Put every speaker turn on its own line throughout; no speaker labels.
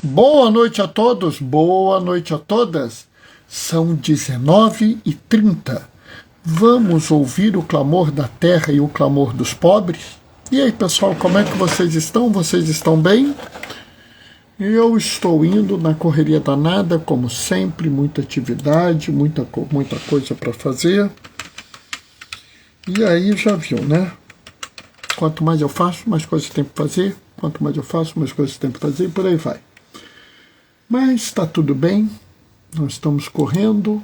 Boa noite a todos, boa noite a todas. São 19h30. Vamos ouvir o clamor da terra e o clamor dos pobres? E aí, pessoal, como é que vocês estão? Vocês estão bem? Eu estou indo na correria danada, como sempre, muita atividade, muita coisa para fazer. E aí já viu, né? Quanto mais eu faço, mais coisas tem para fazer. Quanto mais eu faço, mais coisas tem para fazer e por aí vai. Mas está tudo bem, nós estamos correndo,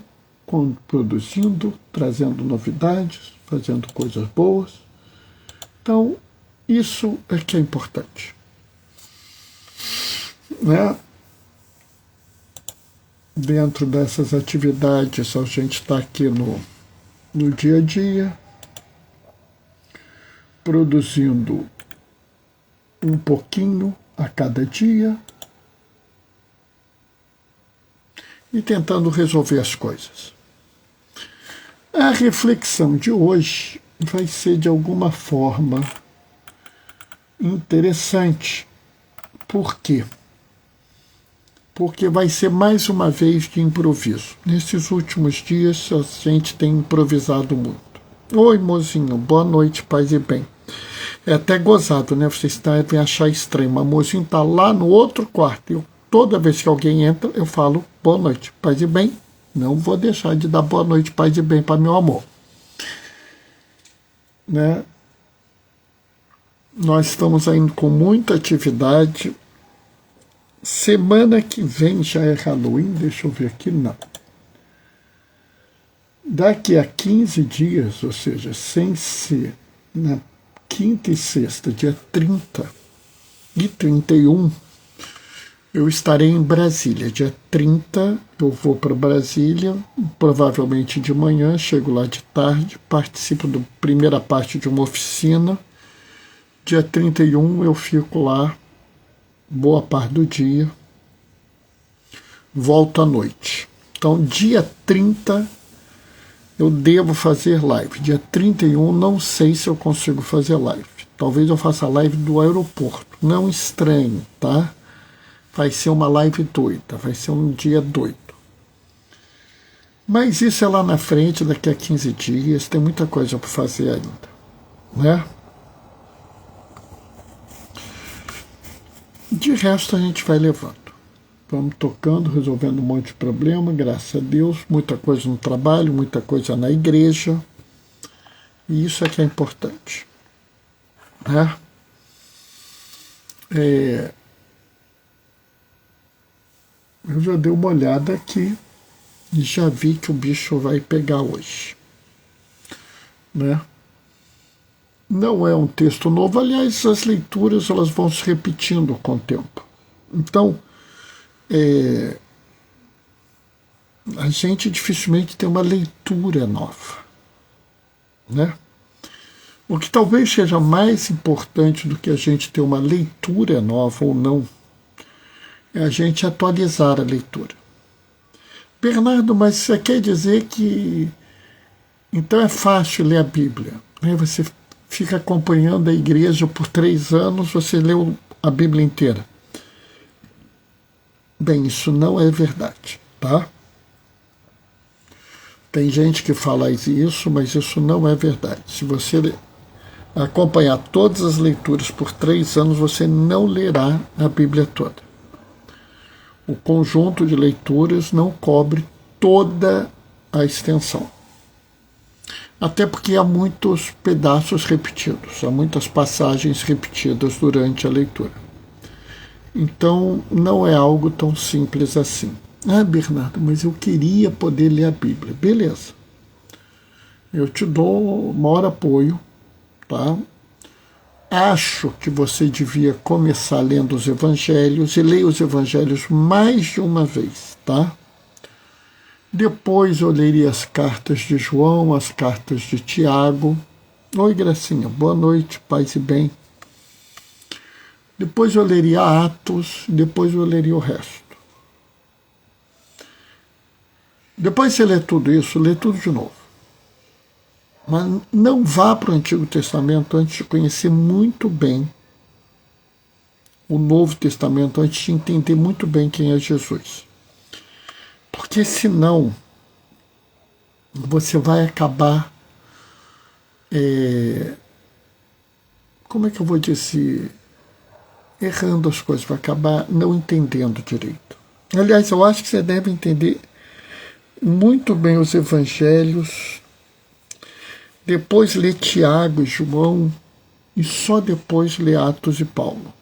produzindo, trazendo novidades, fazendo coisas boas. Então, isso é que é importante. Né? Dentro dessas atividades, a gente está aqui no dia a dia, produzindo um pouquinho a cada dia, e tentando resolver as coisas. A reflexão de hoje vai ser, de alguma forma, interessante. Por quê? Porque vai ser mais uma vez de improviso. Nesses últimos dias, a gente tem improvisado muito. Oi, mozinho, boa noite, paz e bem. É até gozado, né? Vocês devem achar estranho. Mas o mozinho está lá no outro quarto. Toda vez que alguém entra, eu falo boa noite, paz e bem. Não vou deixar de dar boa noite, paz e bem para meu amor. Né? Nós estamos ainda com muita atividade. Semana que vem já é Halloween, deixa eu ver aqui, não. Daqui a 15 dias, ou seja, sem ser na quinta e sexta, dia 30 e 31, eu estarei em Brasília. Dia 30 eu vou para Brasília, provavelmente de manhã, chego lá de tarde, participo da primeira parte de uma oficina. Dia 31 eu fico lá boa parte do dia, volto à noite. Então, dia 30 eu devo fazer live. Dia 31 não sei se eu consigo fazer live. Talvez eu faça live do aeroporto. Não estranhe, tá? Vai ser uma live doida, vai ser um dia doido. Mas isso é lá na frente, daqui a 15 dias, tem muita coisa para fazer ainda, né? De resto a gente vai levando. Vamos tocando, resolvendo um monte de problema, graças a Deus. Muita coisa no trabalho, muita coisa na igreja. E isso é que é importante, né? Eu já dei uma olhada aqui e já vi que o bicho vai pegar hoje, né? Não é um texto novo, aliás, as leituras elas vão se repetindo com o tempo. Então, a gente dificilmente tem uma leitura nova, né? O que talvez seja mais importante do que a gente ter uma leitura nova ou não, é a gente atualizar a leitura. Bernardo, mas você quer dizer que então é fácil ler a Bíblia, né? Você fica acompanhando a igreja por 3 anos, você leu a Bíblia inteira. Bem, isso não é verdade, tá? Tem gente que fala isso, mas isso não é verdade. Se você acompanhar todas as leituras por 3 anos, você não lerá a Bíblia toda. O conjunto de leituras não cobre toda a extensão. Até porque há muitos pedaços repetidos, há muitas passagens repetidas durante a leitura. Então, não é algo tão simples assim. Ah, Bernardo, mas eu queria poder ler a Bíblia. Beleza. Eu te dou o maior apoio, tá? Acho que você devia começar lendo os evangelhos e leia os evangelhos mais de uma vez, tá? Depois eu leria as cartas de João, as cartas de Tiago. Oi, Gracinha, boa noite, paz e bem. Depois eu leria Atos, depois eu leria o resto. Depois você lê tudo isso, lê tudo de novo. Mas não vá para o Antigo Testamento antes de conhecer muito bem o Novo Testamento antes de entender muito bem quem é Jesus. Porque senão você vai acabar, como é que eu vou dizer, errando as coisas, vai acabar não entendendo direito. Aliás, eu acho que você deve entender muito bem os evangelhos, depois ler Tiago e João, e só depois ler Atos e Paulo.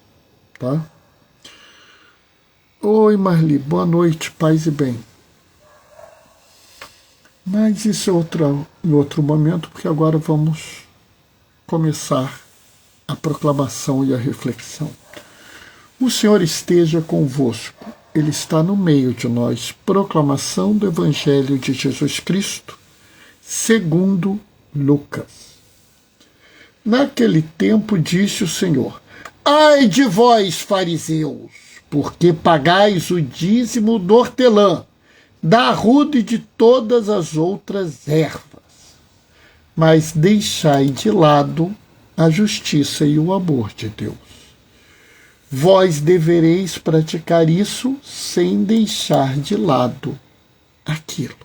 Tá? Oi, Marli, boa noite, paz e bem. Mas isso é em outro momento, porque agora vamos começar a proclamação e a reflexão. O Senhor esteja convosco, Ele está no meio de nós. Proclamação do Evangelho de Jesus Cristo, segundo Lucas. Naquele tempo disse o Senhor: ai de vós, fariseus, porque pagais o dízimo do hortelã, da arruda e de todas as outras ervas, mas deixai de lado a justiça e o amor de Deus. Vós devereis praticar isso sem deixar de lado aquilo.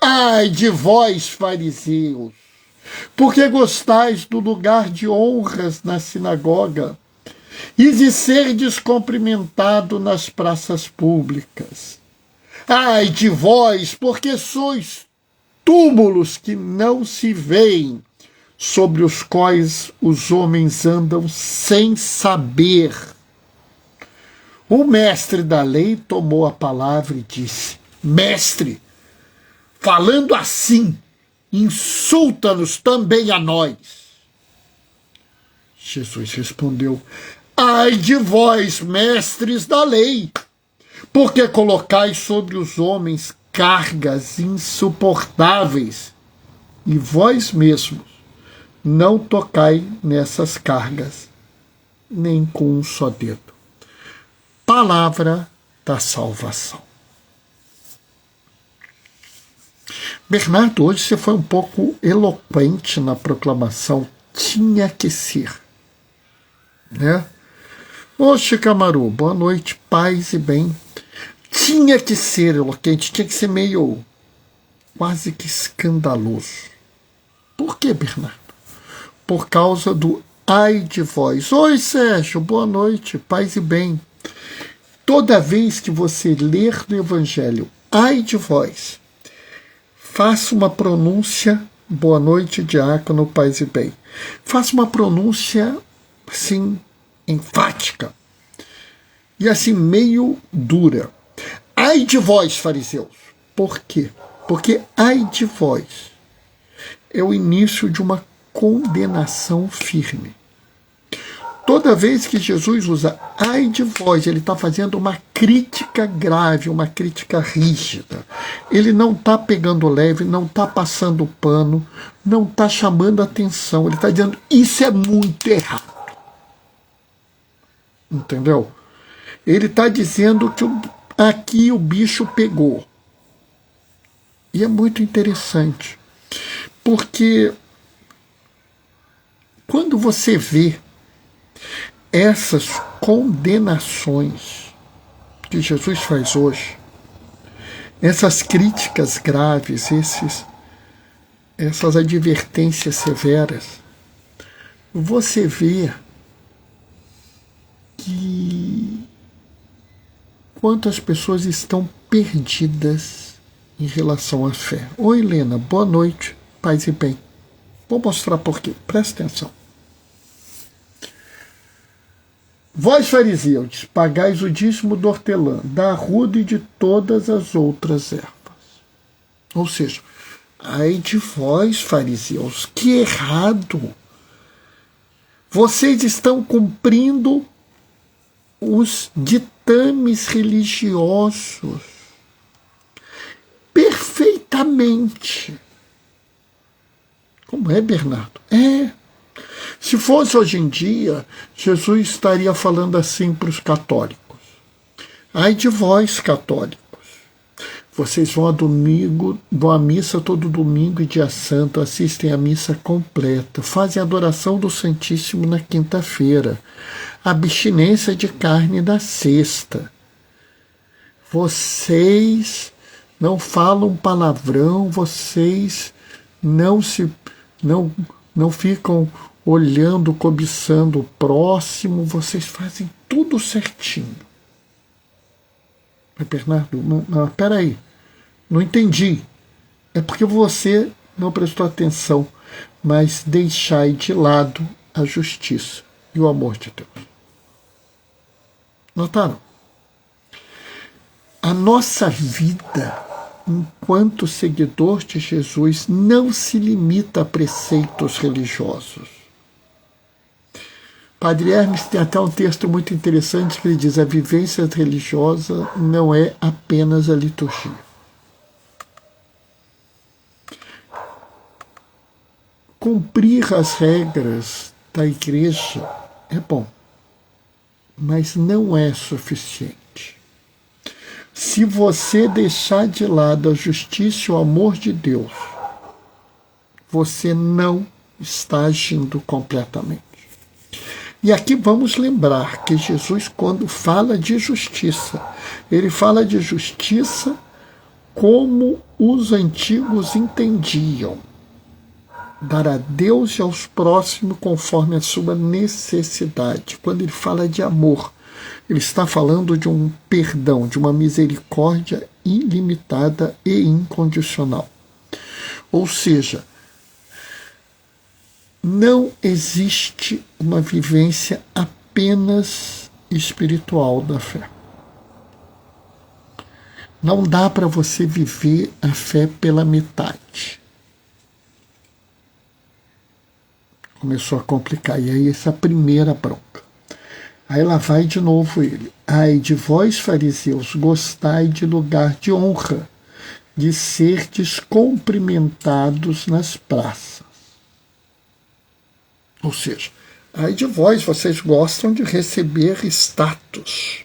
Ai de vós, fariseus, porque gostais do lugar de honras na sinagoga e de ser descumprimentado nas praças públicas. Ai de vós, porque sois túmulos que não se veem, sobre os quais os homens andam sem saber. O mestre da lei tomou a palavra e disse: mestre, falando assim, insulta-nos também a nós. Jesus respondeu: ai de vós, mestres da lei, porque colocais sobre os homens cargas insuportáveis, e vós mesmos não tocai nessas cargas, nem com um só dedo. Palavra da salvação. Bernardo, hoje você foi um pouco eloquente na proclamação. Tinha que ser. Né? Ô, Chicamaru, boa noite, paz e bem. Tinha que ser eloquente, tinha que ser meio quase que escandaloso. Por que, Bernardo? Por causa do ai de vós. Oi, Sérgio, boa noite, paz e bem. Toda vez que você ler no Evangelho, ai de vós, faça uma pronúncia, boa noite, diácono, paz e bem. Faça uma pronúncia, assim, enfática e assim, meio dura. Ai de vós, fariseus. Por quê? Porque ai de vós é o início de uma condenação firme. Toda vez que Jesus usa ai de vós, ele está fazendo uma crítica grave, uma crítica rígida. Ele não está pegando leve, não está passando pano, não está chamando atenção. Ele está dizendo, isso é muito errado. Entendeu? Ele está dizendo que aqui o bicho pegou. E é muito interessante, porque quando você vê essas condenações que Jesus faz hoje, essas críticas graves, essas advertências severas, você vê que quantas pessoas estão perdidas em relação à fé. Oi, Helena, boa noite, paz e bem. Vou mostrar por quê, presta atenção. Vós, fariseus, pagais o dízimo do hortelã, da arruda e de todas as outras ervas. Ou seja, ai de vós, fariseus, que errado! Vocês estão cumprindo os ditames religiosos perfeitamente. Como é, Bernardo? É. Se fosse hoje em dia, Jesus estaria falando assim para os católicos. Ai de vós, católicos. Vocês vão vão à missa todo domingo e dia santo, assistem à missa completa, fazem a adoração do Santíssimo na quinta-feira, abstinência de carne na sexta. Vocês não falam palavrão, vocês não ficam olhando, cobiçando o próximo, vocês fazem tudo certinho. Mas, Bernardo, não, peraí, não entendi. É porque você não prestou atenção, mas deixai de lado a justiça e o amor de Deus. Notaram? A nossa vida, enquanto seguidor de Jesus, não se limita a preceitos religiosos. Padre Hermes tem até um texto muito interessante que ele diz: a vivência religiosa não é apenas a liturgia. Cumprir as regras da igreja é bom, mas não é suficiente. Se você deixar de lado a justiça e o amor de Deus, você não está agindo completamente. E aqui vamos lembrar que Jesus, quando fala de justiça, ele fala de justiça como os antigos entendiam: dar a Deus e aos próximos conforme a sua necessidade. Quando ele fala de amor, ele está falando de um perdão, de uma misericórdia ilimitada e incondicional. Ou seja, não existe uma vivência apenas espiritual da fé. Não dá para você viver a fé pela metade. Começou a complicar. E aí essa primeira bronca. Aí lá vai de novo ele. Ai de vós, fariseus, gostai de lugar de honra, de serdes cumprimentados nas praças. Ou seja, ai de vós, vocês gostam de receber status,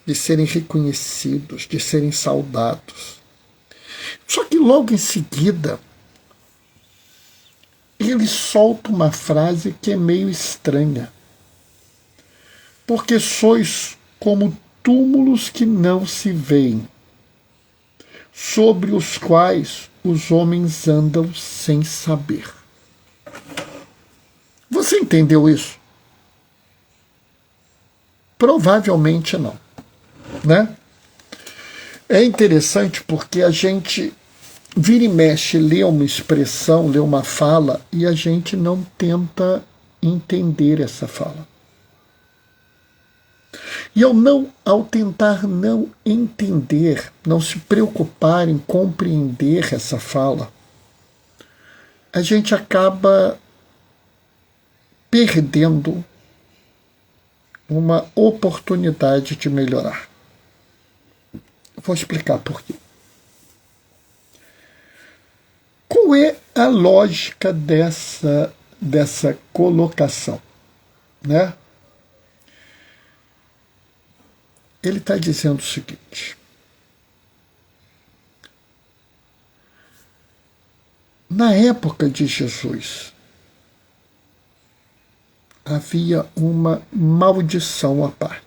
de serem reconhecidos, de serem saudados. Só que logo em seguida, ele solta uma frase que é meio estranha. Porque sois como túmulos que não se veem, sobre os quais os homens andam sem saber. Você entendeu isso? Provavelmente não, né? É interessante porque a gente vira e mexe, lê uma expressão, lê uma fala, e a gente não tenta entender essa fala. E ao tentar não entender, não se preocupar em compreender essa fala, a gente acaba perdendo uma oportunidade de melhorar. Vou explicar por quê. Qual é a lógica dessa colocação, né? Ele está dizendo o seguinte: na época de Jesus, havia uma maldição à parte.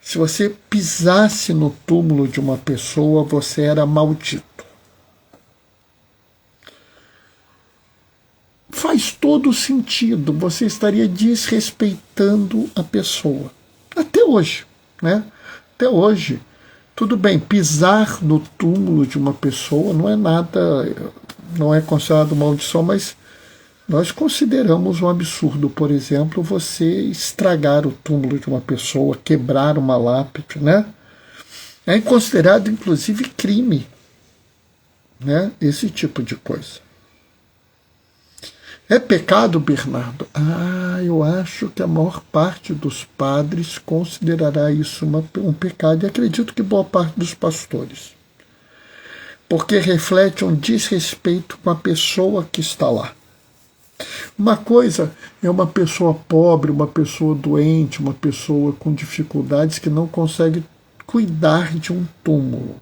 Se você pisasse no túmulo de uma pessoa, você era maldito. Faz todo sentido, você estaria desrespeitando a pessoa. Até hoje, né? Até hoje. Tudo bem, pisar no túmulo de uma pessoa não é nada, não é considerado maldição, mas nós consideramos um absurdo, por exemplo, você estragar o túmulo de uma pessoa, quebrar uma lápide, né? É considerado, inclusive, crime, né? Esse tipo de coisa. É pecado, Bernardo? Eu acho que a maior parte dos padres considerará isso um pecado, e acredito que boa parte dos pastores. Porque reflete um desrespeito com a pessoa que está lá. Uma coisa é uma pessoa pobre, uma pessoa doente, uma pessoa com dificuldades que não consegue cuidar de um túmulo.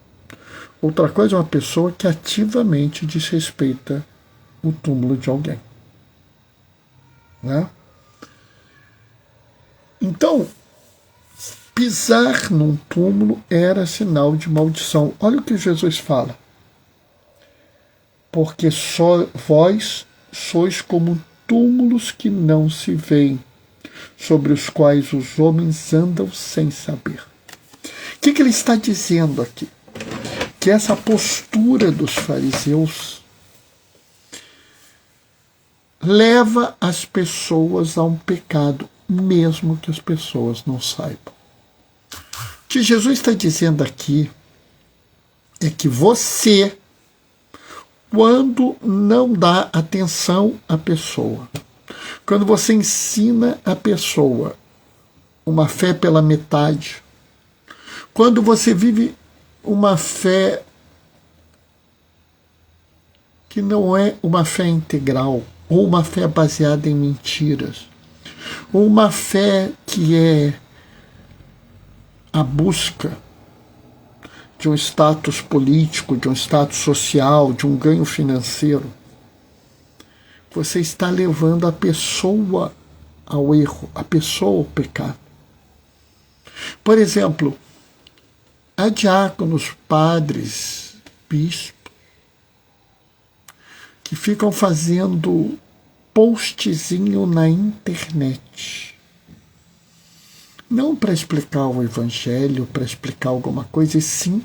Outra coisa é uma pessoa que ativamente desrespeita o túmulo de alguém. Né? Então, pisar num túmulo era sinal de maldição. Olha o que Jesus fala. Porque só vós sois como túmulos que não se veem, sobre os quais os homens andam sem saber. O que ele está dizendo aqui? Que essa postura dos fariseus leva as pessoas a um pecado, mesmo que as pessoas não saibam. O que Jesus está dizendo aqui é que você, quando não dá atenção à pessoa, quando você ensina a pessoa uma fé pela metade, quando você vive uma fé que não é uma fé integral, ou uma fé baseada em mentiras, ou uma fé que é a busca de um status político, de um status social, de um ganho financeiro, você está levando a pessoa ao erro, a pessoa ao pecado. Por exemplo, há diáconos, padres, bispos, que ficam fazendo postzinho na internet. Não para explicar o evangelho, para explicar alguma coisa, e sim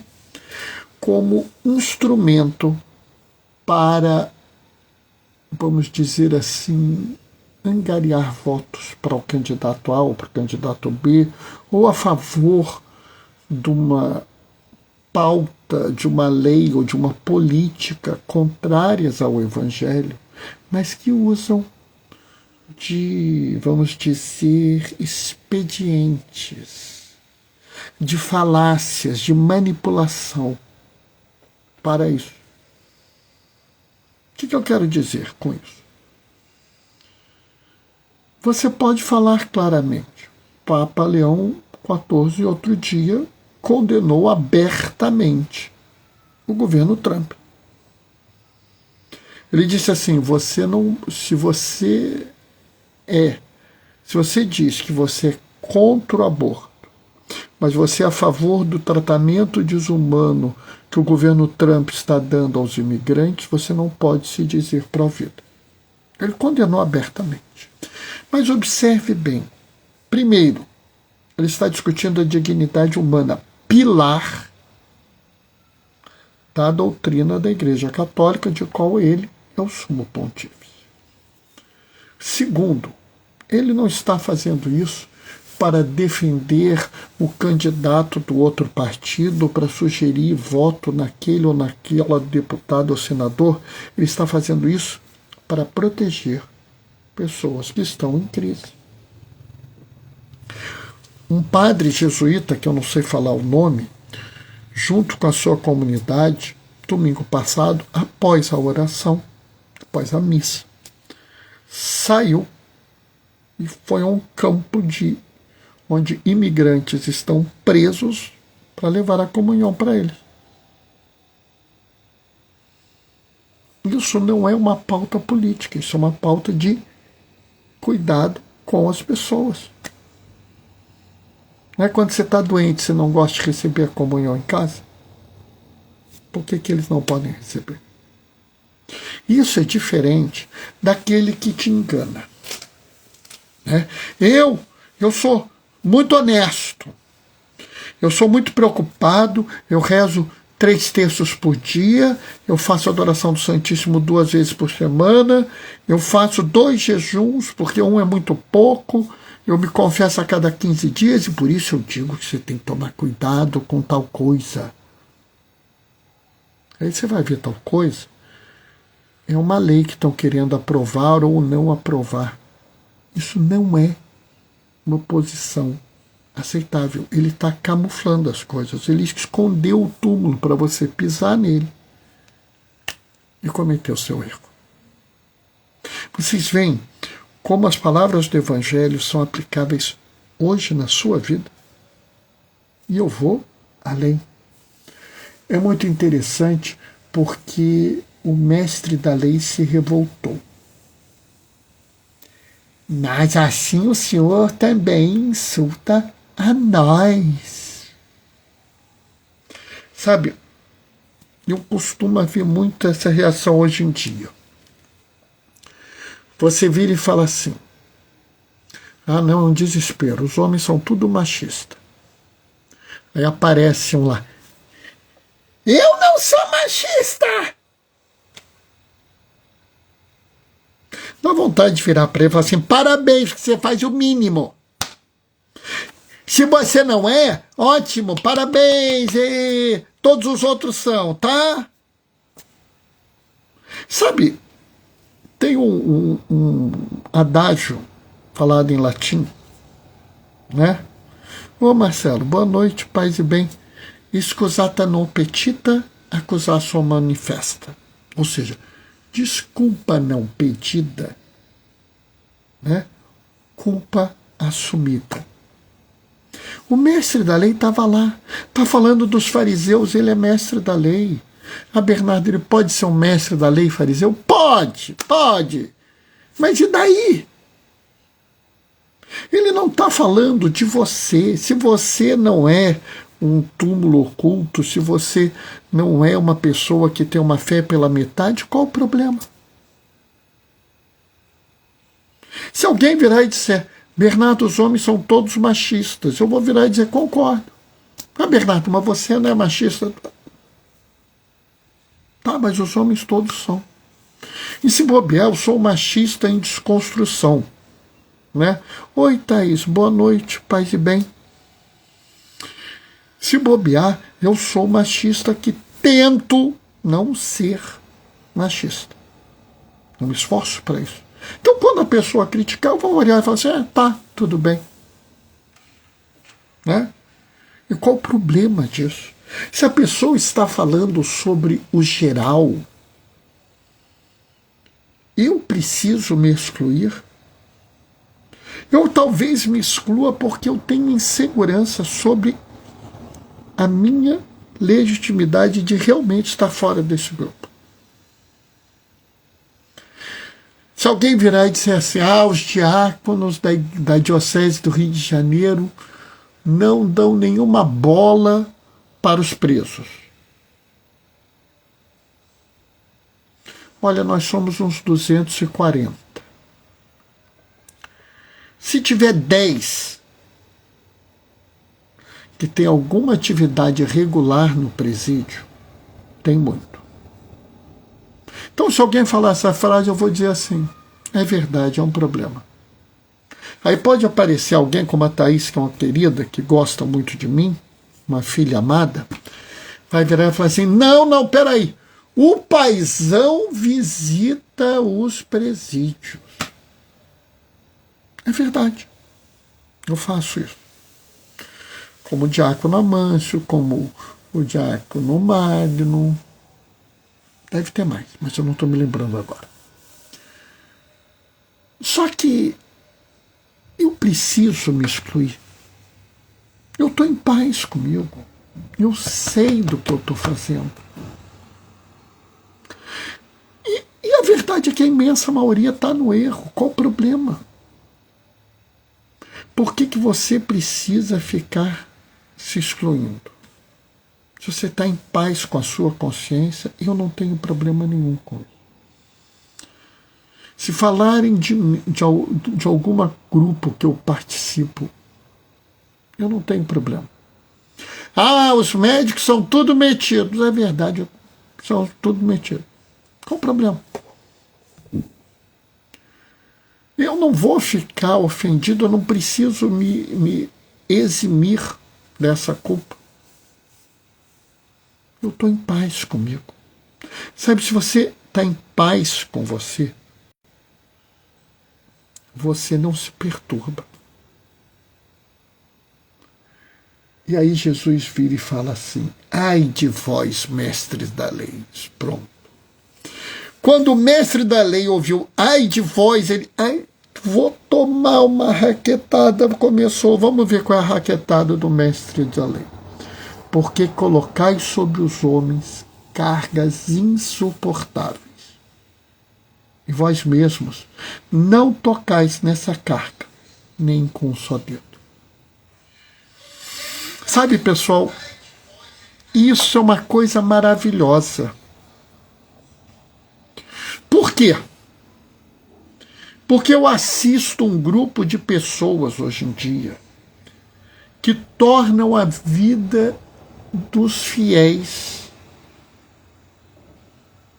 como instrumento para, vamos dizer assim, angariar votos para o candidato A ou para o candidato B, ou a favor de uma pauta, de uma lei ou de uma política contrárias ao evangelho, mas que usam de, vamos dizer, expedientes, de falácias, de manipulação para isso. O que eu quero dizer com isso? Você pode falar claramente. Papa Leão XIV, outro dia, condenou abertamente o governo Trump. Ele disse assim: se você diz que você é contra o aborto, mas você é a favor do tratamento desumano que o governo Trump está dando aos imigrantes, você não pode se dizer pró-vida. Ele condenou abertamente. Mas observe bem. Primeiro, ele está discutindo a dignidade humana, pilar da doutrina da Igreja Católica, de qual ele é o sumo pontífice. Segundo, ele não está fazendo isso para defender o candidato do outro partido, para sugerir voto naquele ou naquela deputado ou senador. Ele está fazendo isso para proteger pessoas que estão em crise. Um padre jesuíta, que eu não sei falar o nome, junto com a sua comunidade, domingo passado, após a oração, após a missa, saiu e foi a um campo onde imigrantes estão presos para levar a comunhão para eles. Isso não é uma pauta política, isso é uma pauta de cuidado com as pessoas. Não é quando você está doente, você não gosta de receber a comunhão em casa? Por que eles não podem receber? Isso é diferente daquele que te engana. Né? Eu sou muito honesto, eu sou muito preocupado, eu rezo 3 terços por dia, eu faço a adoração do Santíssimo 2 vezes por semana, eu faço 2 jejuns, porque um é muito pouco, eu me confesso a cada 15 dias, e por isso eu digo que você tem que tomar cuidado com tal coisa. Aí você vai ver tal coisa, é uma lei que estão querendo aprovar ou não aprovar. Isso não é uma posição aceitável. Ele está camuflando as coisas. Ele escondeu o túmulo para você pisar nele e cometer o seu erro. Vocês veem como as palavras do Evangelho são aplicáveis hoje na sua vida? E eu vou além. É muito interessante porque o mestre da lei se revoltou. Mas assim o senhor também insulta a nós. Sabe, eu costumo ver muito essa reação hoje em dia. Você vira e fala assim: ah, não, é um desespero, os homens são tudo machistas. Aí aparece um lá: eu não sou machista! Dá vontade de virar para ele e falar assim: parabéns, que você faz o mínimo. Se você não é, ótimo, parabéns, e todos os outros são, tá? Sabe, tem um adágio falado em latim, né? Ô Marcelo, boa noite, paz e bem. Excusata non petita, accusatio manifesta. Ou seja, desculpa não pedida, né? Culpa assumida. O mestre da lei estava lá, está falando dos fariseus, ele é mestre da lei. Ah, Bernardo, ele pode ser um mestre da lei fariseu? Pode. Mas e daí? Ele não está falando de você. Se você não é um túmulo oculto, se você não é uma pessoa que tem uma fé pela metade, qual o problema? Se alguém virar e disser: Bernardo, os homens são todos machistas, eu vou virar e dizer: concordo. Ah, Bernardo, mas você não é machista? Tá, mas os homens todos são. E se bobear, eu sou machista em desconstrução, né? Oi, Thaís, boa noite, paz e bem. Se bobear, eu sou machista que tento não ser machista. Eu me esforço para isso. Então, quando a pessoa criticar, eu vou olhar e falar assim: tá, tudo bem. Né? E qual o problema disso? Se a pessoa está falando sobre o geral, eu preciso me excluir? Eu talvez me exclua porque eu tenho insegurança sobre a minha legitimidade de realmente estar fora desse grupo. Se alguém virar e disser assim: ah, os diáconos da Diocese do Rio de Janeiro não dão nenhuma bola para os presos. Olha, nós somos uns 240. Se tiver 10 que tem alguma atividade regular no presídio, tem muito. Então, se alguém falar essa frase, eu vou dizer assim: é verdade, é um problema. Aí pode aparecer alguém como a Thaís, que é uma querida, que gosta muito de mim, uma filha amada, vai virar e falar assim: não, peraí, o paizão visita os presídios. É verdade, eu faço isso. Como o diácono Amâncio, como o diácono Magno. Deve ter mais, mas eu não estou me lembrando agora. Só que eu preciso me excluir. Eu estou em paz comigo. Eu sei do que eu estou fazendo. E a verdade é que a imensa maioria está no erro. Qual o problema? Por que você precisa ficar se excluindo? Se você está em paz com a sua consciência, eu não tenho problema nenhum com isso. Se falarem de algum grupo que eu participo, eu não tenho problema. Ah, os médicos são tudo metidos. É verdade, são tudo metidos. Qual o problema? Eu não vou ficar ofendido, eu não preciso me eximir dessa culpa. Eu estou em paz comigo. Sabe, se você está em paz com você, você não se perturba. E aí Jesus vira e fala assim: ai de vós, mestres da lei. Pronto. Quando o mestre da lei ouviu ai de vós, ele: ai, vou tomar uma raquetada. Começou, vamos ver qual é a raquetada do mestre da lei. porque colocais sobre os homens cargas insuportáveis. E vós mesmos não tocais nessa carga, nem com um só dedo. Sabe, pessoal, isso é uma coisa maravilhosa. Por quê? Porque eu assisto um grupo de pessoas hoje em dia que tornam a vida dos fiéis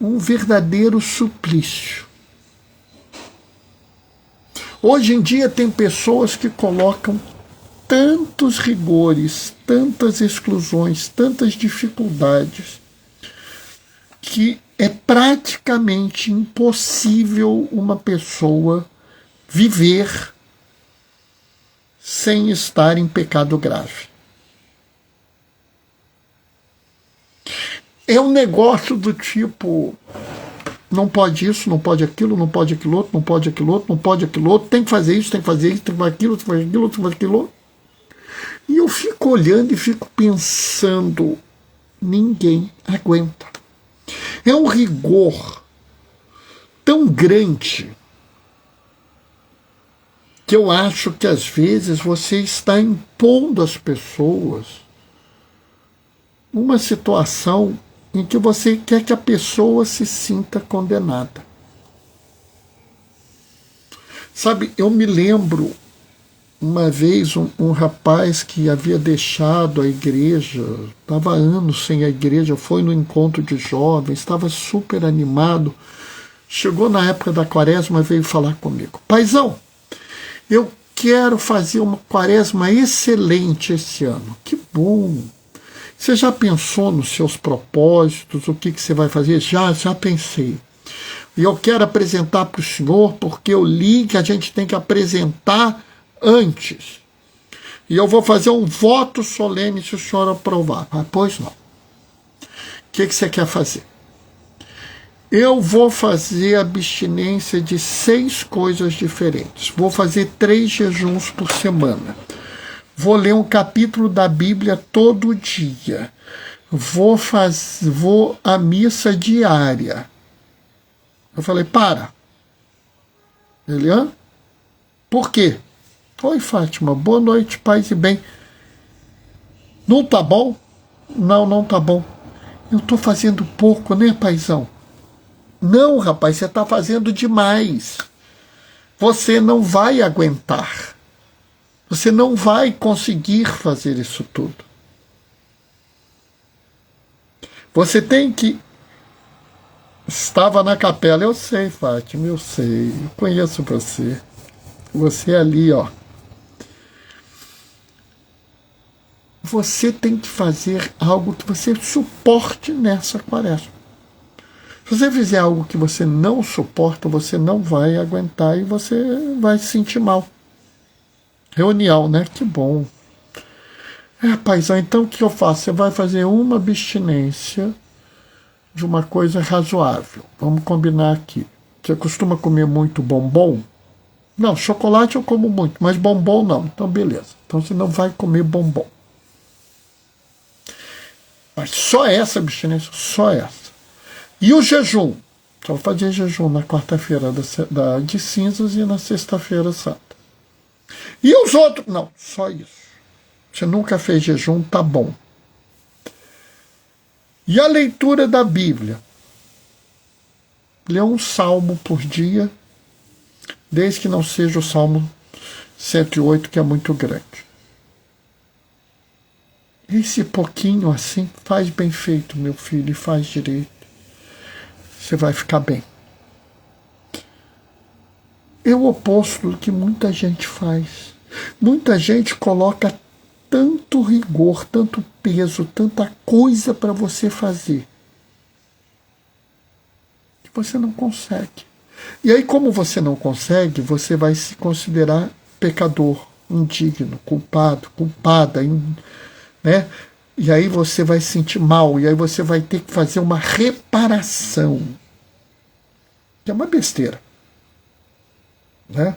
um verdadeiro suplício. Hoje em dia tem pessoas que colocam tantos rigores, tantas exclusões, tantas dificuldades, que é praticamente impossível uma pessoa viver sem estar em pecado grave. É um negócio do tipo, não pode isso, não pode aquilo, não pode aquilo outro, não pode aquilo outro, não pode aquilo outro, tem que fazer isso, tem que fazer isso, tem que fazer aquilo, tem que fazer aquilo, tem que fazer aquilo. E eu fico olhando e fico pensando, ninguém aguenta. É um rigor tão grande que eu acho que às vezes você está impondo às pessoas uma situação em que você quer que a pessoa se sinta condenada. Sabe, eu me lembro uma vez um rapaz que havia deixado a igreja, estava anos sem a igreja, foi no encontro de jovens, estava super animado, chegou na época da quaresma, veio falar comigo. Paizão, eu quero fazer uma quaresma excelente esse ano. Que bom! Você já pensou nos seus propósitos, o que você vai fazer? Já pensei. E eu quero apresentar para o senhor, porque eu li que a gente tem que apresentar antes. E eu vou fazer um voto solene se o senhor aprovar. Ah, pois não. O que você quer fazer? Eu vou fazer abstinência de 6 coisas diferentes. Vou fazer 3 jejuns por semana. Vou ler um capítulo da Bíblia todo dia. Vou à missa diária. Eu falei, para. Ele, hã? Por quê? Oi, Fátima, boa noite, paz e bem. Não tá bom? Não tá bom. Eu tô fazendo pouco, né, paizão? Não, rapaz, você tá fazendo demais. Você não vai aguentar. Você não vai conseguir fazer isso tudo. Você tem que... Estava na capela, eu sei, Fátima, eu sei, eu conheço você. Você ali, ó. Você tem que fazer algo que você suporte nessa quaresma. Se você fizer algo que você não suporta, você não vai aguentar e você vai se sentir mal. Reunião, né? Que bom. Paizão, então o que eu faço? Você vai fazer uma abstinência de uma coisa razoável. Vamos combinar aqui. Você costuma comer muito bombom? Não, chocolate eu como muito, mas bombom não. Então, beleza. Então você não vai comer bombom. Mas só essa abstinência, só essa. E o jejum? Só vou fazer jejum na quarta-feira de cinzas e na sexta-feira santa. E os outros? Não, só isso. Você nunca fez jejum, tá bom. E a leitura da Bíblia? Lê um salmo por dia, desde que não seja o Salmo 108, que é muito grande. Esse pouquinho assim, faz bem feito, meu filho, e faz direito. Você vai ficar bem. É o oposto do que muita gente faz. Muita gente coloca tanto rigor, tanto peso, tanta coisa para você fazer, que você não consegue. E aí, como você não consegue, você vai se considerar pecador, indigno, culpado, culpada, né? E aí você vai se sentir mal, e aí você vai ter que fazer uma reparação, que é uma besteira, né?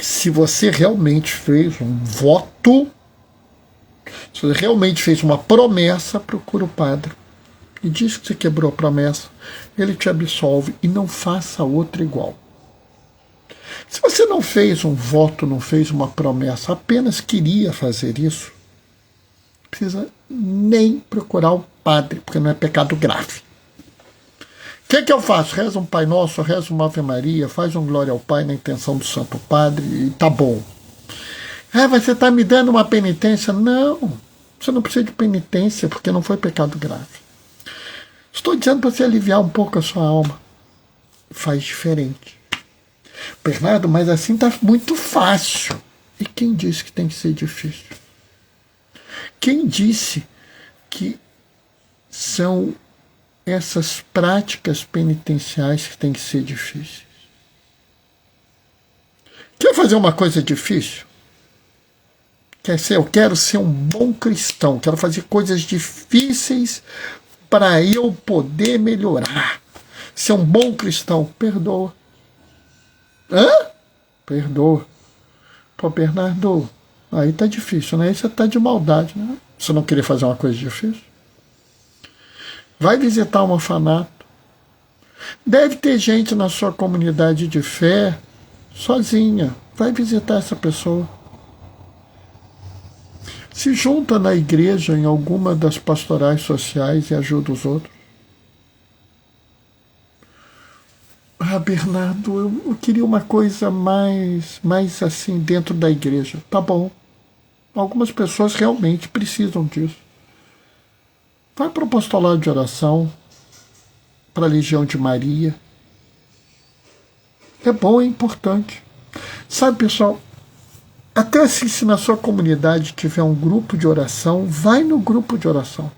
Se você realmente fez um voto, Se você realmente fez uma promessa, procura o padre e diz que você quebrou a promessa, ele te absolve e não faça outra igual. Se você não fez um voto, não fez uma promessa, apenas queria fazer isso, não precisa nem procurar o padre, porque não é pecado grave. O que eu faço? Reza um Pai Nosso, reza uma Ave Maria, faz um Glória ao Pai na intenção do Santo Padre e tá bom. Você está me dando uma penitência? Não, você não precisa de penitência, porque não foi pecado grave. Estou dizendo para você aliviar um pouco a sua alma. Faz diferente. Bernardo, mas assim está muito fácil. E quem disse que tem que ser difícil? Quem disse que são essas práticas penitenciais que têm que ser difíceis? Quer fazer uma coisa difícil? Eu quero ser um bom cristão, quero fazer coisas difíceis para eu poder melhorar. Ser um bom cristão, perdoa. Perdoa. Pô, Bernardo, aí tá difícil, né? Aí você tá de maldade, né? Você não queria fazer uma coisa difícil? Vai visitar um orfanato. Deve ter gente na sua comunidade de fé, sozinha. Vai visitar essa pessoa. Se junta na igreja em alguma das pastorais sociais e ajuda os outros. Bernardo, eu queria uma coisa mais assim dentro da igreja. Tá bom. Algumas pessoas realmente precisam disso. Vai para o apostolado de oração, para a Legião de Maria. É bom, é importante. Sabe, pessoal, até assim, se na sua comunidade tiver um grupo de oração, vai no grupo de oração.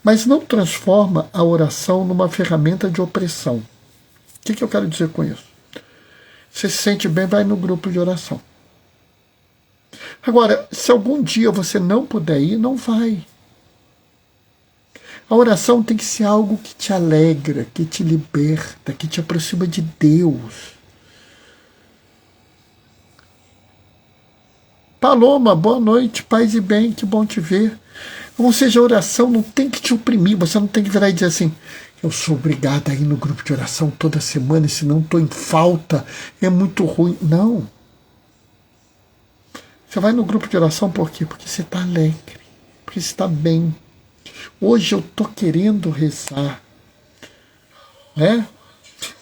Mas não transforma a oração numa ferramenta de opressão. O que eu quero dizer com isso? Você se sente bem, vai no grupo de oração. Agora, se algum dia você não puder ir, não vai. A oração tem que ser algo que te alegra, que te liberta, que te aproxima de Deus. Paloma, boa noite, paz e bem, que bom te ver. Ou seja, a oração não tem que te oprimir, você não tem que virar e dizer assim, eu sou obrigado a ir no grupo de oração toda semana, e se não estou em falta, é muito ruim. Não. Você vai no grupo de oração por quê? Porque você está alegre, porque você está bem. Hoje eu estou querendo rezar. Né?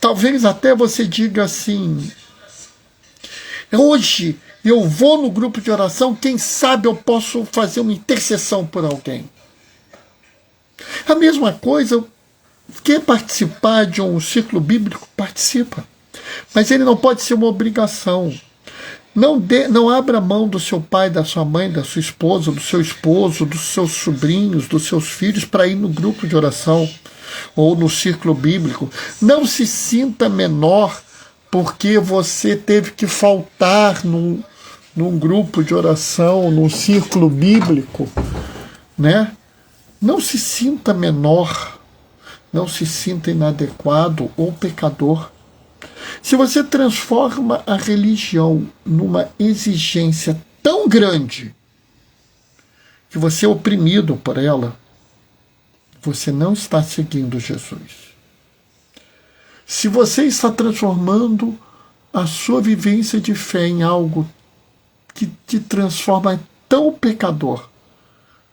Talvez até você diga assim, hoje eu vou no grupo de oração, quem sabe eu posso fazer uma intercessão por alguém. A mesma coisa, quer participar de um círculo bíblico? Participa. Mas ele não pode ser uma obrigação. Não abra mão do seu pai, da sua mãe, da sua esposa, do seu esposo, dos seus sobrinhos, dos seus filhos para ir no grupo de oração ou no círculo bíblico. Não se sinta menor porque você teve que faltar num grupo de oração, num círculo bíblico, né? Não se sinta menor, não se sinta inadequado ou pecador. Se você transforma a religião numa exigência tão grande que você é oprimido por ela, você não está seguindo Jesus. Se você está transformando a sua vivência de fé em algo que te transforma tão pecador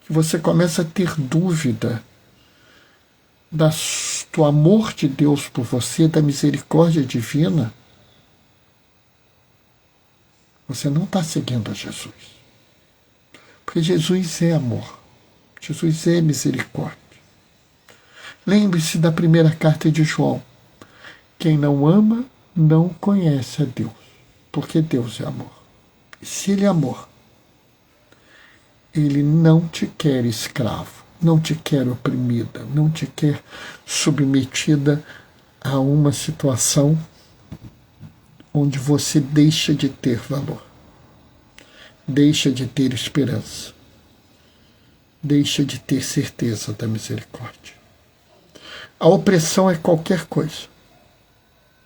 que você começa a ter dúvida do amor de Deus por você, da misericórdia divina, você não está seguindo a Jesus. Porque Jesus é amor. Jesus é misericórdia. Lembre-se da primeira carta de João. Quem não ama, não conhece a Deus. Porque Deus é amor. E se Ele é amor, Ele não te quer escravo, não te quer oprimida, não te quer submetida a uma situação onde você deixa de ter valor, deixa de ter esperança, deixa de ter certeza da misericórdia. A opressão é qualquer coisa,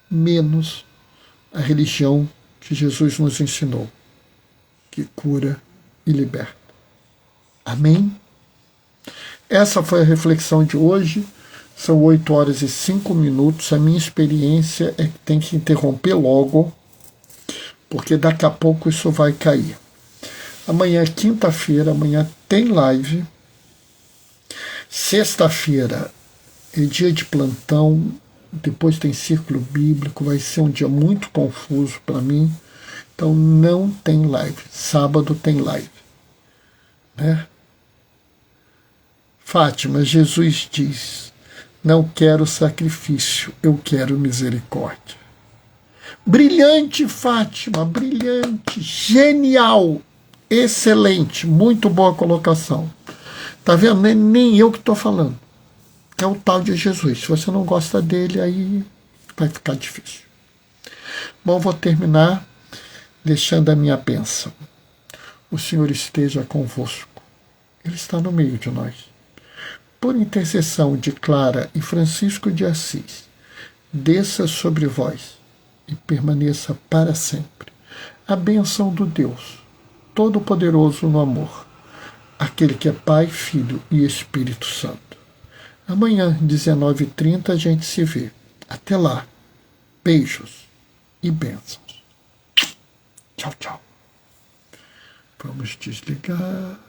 menos a religião que Jesus nos ensinou, que cura e liberta. Amém? Essa foi a reflexão de hoje. São 8h05. A minha experiência é que tem que interromper logo, porque daqui a pouco isso vai cair. Amanhã é quinta-feira, amanhã tem live. Sexta-feira é dia de plantão, depois tem círculo bíblico, vai ser um dia muito confuso para mim, então não tem live. Sábado tem live, né? Fátima, Jesus diz: não quero sacrifício, eu quero misericórdia. Brilhante, Fátima, brilhante, genial, excelente, muito boa colocação. Tá vendo? Não é nem eu que estou falando. É o tal de Jesus. Se você não gosta dele, aí vai ficar difícil. Bom, vou terminar deixando a minha bênção. O Senhor esteja convosco. Ele está no meio de nós. Por intercessão de Clara e Francisco de Assis, desça sobre vós e permaneça para sempre a bênção do Deus Todo-Poderoso no amor, aquele que é Pai, Filho e Espírito Santo. Amanhã, 19h30, a gente se vê. Até lá. Beijos e bênçãos. Tchau, tchau. Vamos desligar.